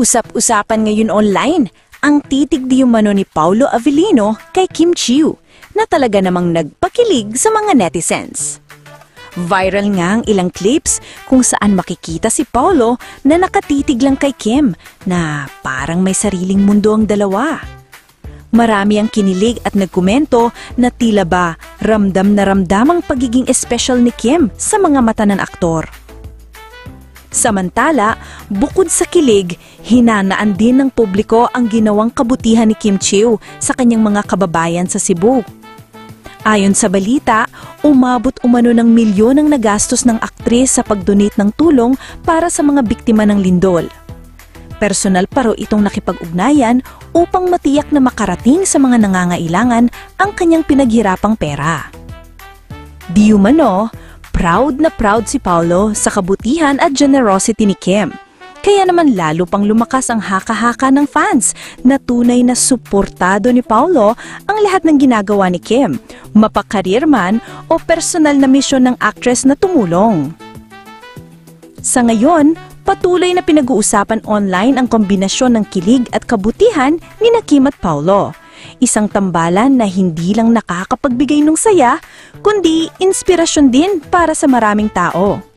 Usap-usapan ngayon online ang titig di umano ni Paolo Avellino kay Kim Chiu na talaga namang nagpakilig sa mga netizens. Viral nga ang ilang clips kung saan makikita si Paolo na nakatitig lang kay Kim na parang may sariling mundo ang dalawa. Marami ang kinilig at nagkomento na tila ba ramdam na ramdam ang pagiging espesyal ni Kim sa mga mata ng aktor. Samantala, bukod sa kilig, hinanaan din ng publiko ang ginawang kabutihan ni Kim Chiu sa kanyang mga kababayan sa Cebu. Ayon sa balita, umabot umano ng milyon ang nagastos ng aktres sa pag-donate ng tulong para sa mga biktima ng lindol. Personal pa raw itong nakipag-ugnayan upang matiyak na makarating sa mga nangangailangan ang kanyang pinaghirapang pera. Di umano, proud na proud si Paolo sa kabutihan at generosity ni Kim. Kaya naman lalo pang lumakas ang haka-haka ng fans na tunay na suportado ni Paolo ang lahat ng ginagawa ni Kim, mapakarir man o personal na misyon ng actress na tumulong. Sa ngayon, patuloy na pinag-uusapan online ang kombinasyon ng kilig at kabutihan ni Kim at Paolo. Isang tambalan na hindi lang nakakapagbigay ng saya, kundi inspirasyon din para sa maraming tao.